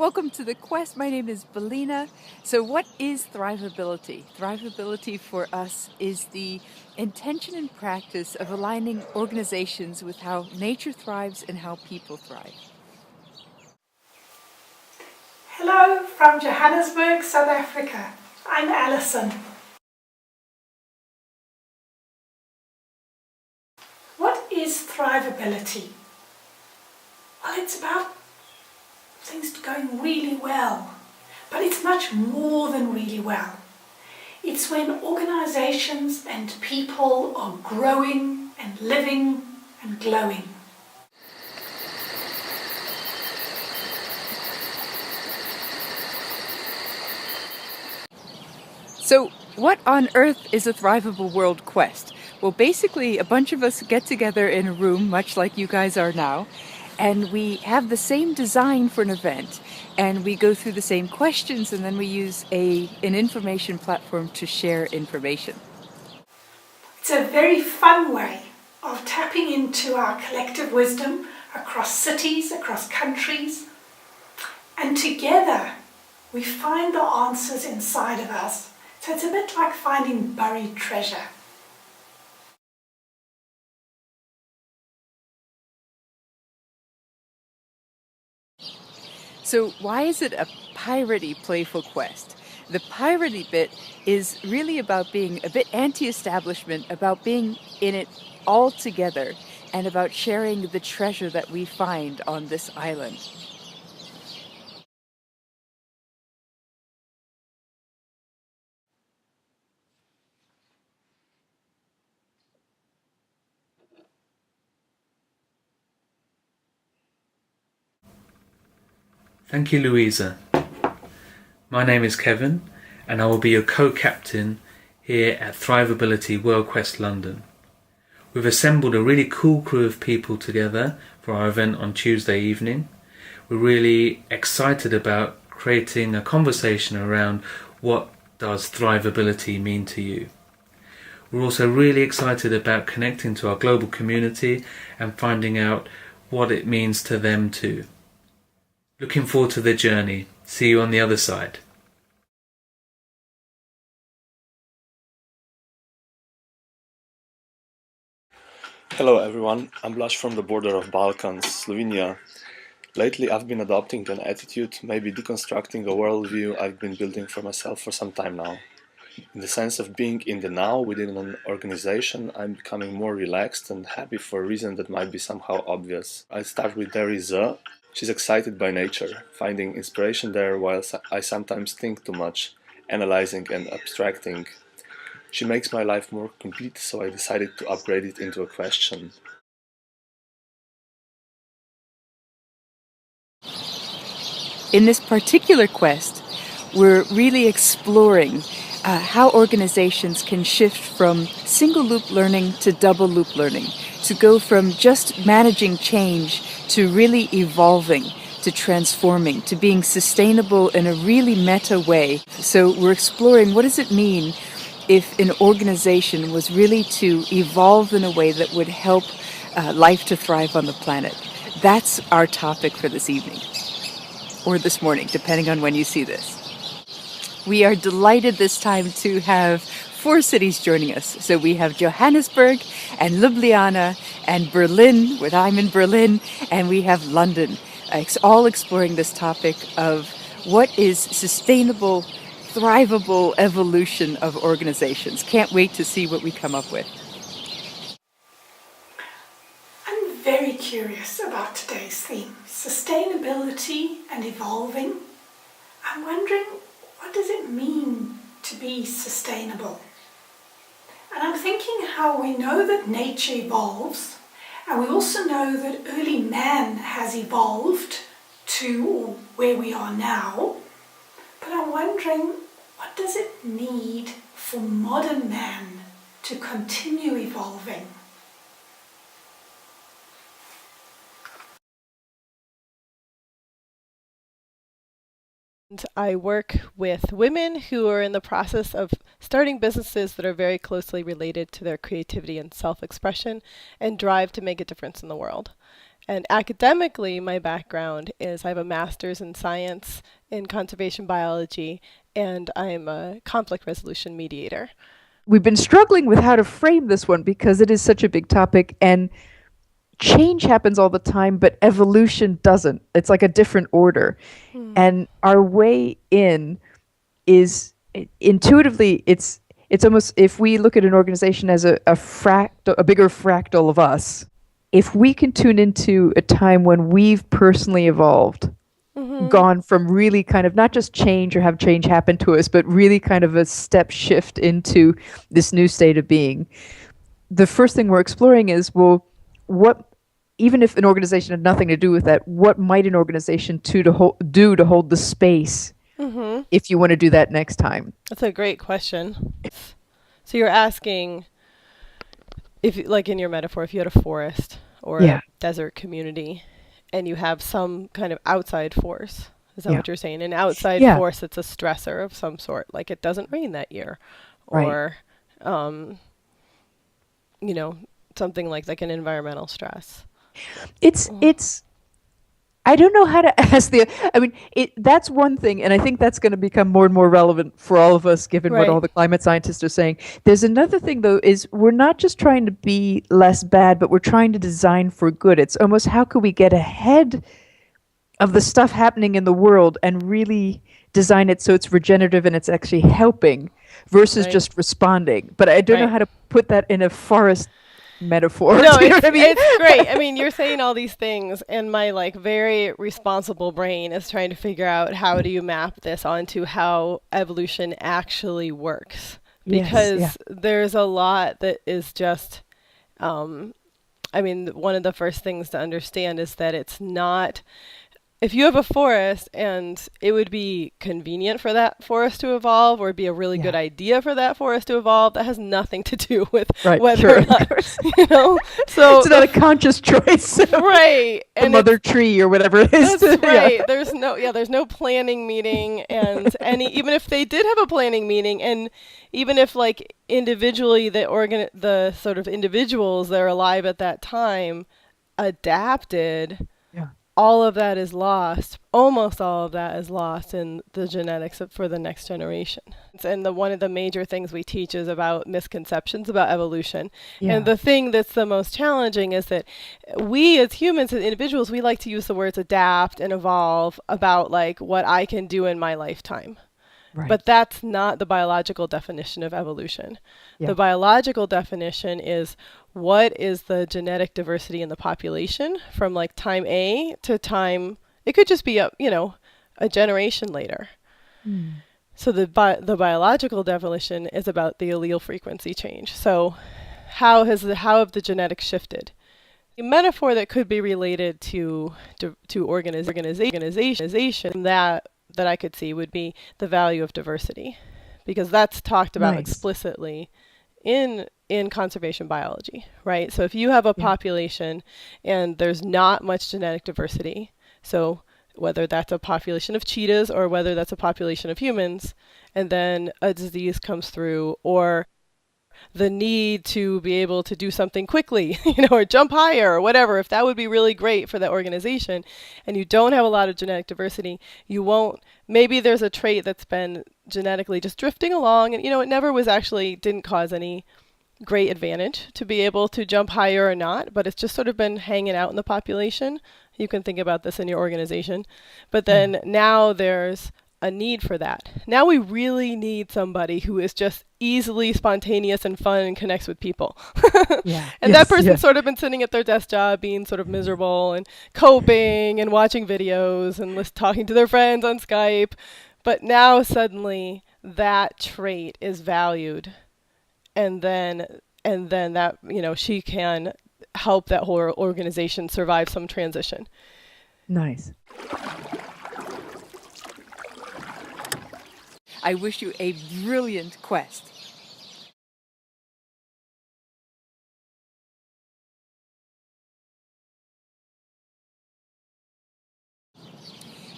Welcome to the quest. My name is Belina. So, what is thrivability? Thrivability for us is the intention and practice of aligning organizations with how nature thrives and how people thrive. Hello from Johannesburg, South Africa. I'm Alison. What is thrivability? Well, it's about things going really well, but it's much more than really well. It's when organizations and people are growing and living and glowing. So, what on earth is a Thrivable World Quest? Well, basically, a bunch of us get together in a room, much like you guys are now, and we have the same design for an event, and we go through the same questions, and then we use an information platform to share information. It's a very fun way of tapping into our collective wisdom across cities, across countries, and together we find the answers inside of us. So it's a bit like finding buried treasure. So why is it a piratey playful quest? The piratey bit is really about being a bit anti-establishment, about being in it all together, and about sharing the treasure that we find on this island. Thank you, Louisa. My name is Kevin, and I will be your co-captain here at Thrivability World Quest London. We've assembled a really cool crew of people together for our event on Tuesday evening. We're really excited about creating a conversation around what does thrivability mean to you. We're also really excited about connecting to our global community and finding out what it means to them too. Looking forward to the journey. See you on the other side. Hello everyone, I'm Blaž from the border of Balkans, Slovenia. Lately I've been adopting an attitude, maybe deconstructing a worldview I've been building for myself for some time now. In the sense of being in the now within an organization, I'm becoming more relaxed and happy for a reason that might be somehow obvious. I start with Teresa. She's excited by nature, finding inspiration there while I sometimes think too much, analyzing and abstracting. She makes my life more complete, so I decided to upgrade it into a question. In this particular quest, we're really exploring how organizations can shift from single loop learning to double loop learning, to go from just managing change to really evolving, to transforming, to being sustainable in a really meta way. So we're exploring, what does it mean if an organization was really to evolve in a way that would help life to thrive on the planet? That's our topic for this evening, or this morning, depending on when you see this. We are delighted this time to have 4 cities joining us. So we have Johannesburg and Ljubljana and Berlin, where I'm in Berlin, and we have London, all exploring this topic of what is sustainable, thrivable evolution of organizations. Can't wait to see what we come up with. I'm very curious about today's theme, sustainability and evolving. I'm wondering, what does it mean to be sustainable? And I'm thinking how we know that nature evolves, and we also know that early man has evolved to where we are now. But I'm wondering, what does it need for modern man to continue evolving? I work with women who are in the process of starting businesses that are very closely related to their creativity and self-expression and drive to make a difference in the world. And academically, my background is I have a master's in science in conservation biology, and I'm a conflict resolution mediator. We've been struggling with how to frame this one because it is such a big topic, and change happens all the time, but evolution doesn't. It's like a different order. And our way in is intuitively, it's almost, if we look at an organization as a fractal, a bigger fractal of us, if we can tune into a time when we've personally evolved, gone from really kind of not just change or have change happen to us, but really kind of a step shift into this new state of being, the first thing we're exploring is, well, what, even if an organization had nothing to do with that, what might an organization do to hold the space if you want to do that next time? That's a great question. So you're asking, if, like in your metaphor, if you had a forest or a desert community and you have some kind of outside force, is that what you're saying? An outside force that's a stressor of some sort, like it doesn't rain that year, or, you know, something like an environmental stress. It's I don't know how to ask that's one thing, and I think that's going to become more and more relevant for all of us, given what all the climate scientists are saying. There's another thing, though, is we're not just trying to be less bad, but we're trying to design for good. It's almost, how could we get ahead of the stuff happening in the world and really design it so it's regenerative and it's actually helping versus just responding. But I don't know how to put that in a forest metaphor. No, it's great. I mean, you're saying all these things, and my like very responsible brain is trying to figure out how do you map this onto how evolution actually works. Because there's a lot that is just, I mean, one of the first things to understand is that it's not, if you have a forest and it would be convenient for that forest to evolve or be a really good idea for that forest to evolve, that has nothing to do with whether or not, you know, so it's not a conscious choice. And mother tree or whatever it is. That's right. There's no planning meeting, and even if they did have a planning meeting, and even if like individually the sort of individuals that are alive at that time adapted, all of that is lost. Almost all of that is lost in the genetics for the next generation. And one of the major things we teach is about misconceptions about evolution. And the thing that's the most challenging is that we as humans and individuals, we like to use the words adapt and evolve about like what I can do in my lifetime. But that's not the biological definition of evolution. The biological definition is, what is the genetic diversity in the population from like time A to time, it could just be a generation later. So the biological definition is about the allele frequency change. So how have the genetics shifted? A metaphor that could be related to organization that I could see would be the value of diversity, because that's talked about explicitly in conservation biology, right? So if you have a population and there's not much genetic diversity, so whether that's a population of cheetahs or whether that's a population of humans, and then a disease comes through, or the need to be able to do something quickly, or jump higher or whatever, if that would be really great for that organization, and you don't have a lot of genetic diversity, you won't, maybe there's a trait that's been genetically just drifting along, and it never was actually, didn't cause any great advantage to be able to jump higher or not, but it's just sort of been hanging out in the population. You can think about this in your organization. But then now there's a need for that. Now we really need somebody who is just easily spontaneous and fun and connects with people. And that person's sort of been sitting at their desk job being sort of miserable and coping and watching videos and talking to their friends on Skype. But now suddenly that trait is valued. And then that, she can help that whole organization survive some transition. Nice. I wish you a brilliant quest.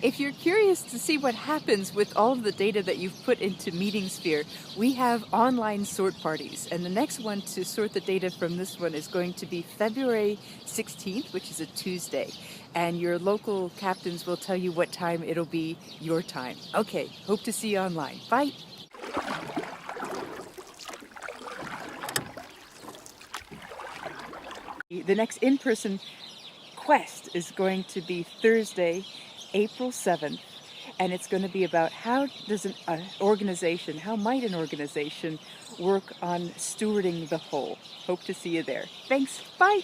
If you're curious to see what happens with all of the data that you've put into MeetingSphere, we have online sort parties. And the next one to sort the data from this one is going to be February 16th, which is a Tuesday. And your local captains will tell you what time it'll be your time. Okay, hope to see you online. Bye. The next in-person quest is going to be Thursday, April 7th, and it's going to be about how does how might an organization work on stewarding the whole. Hope to see you there. Thanks. Bye.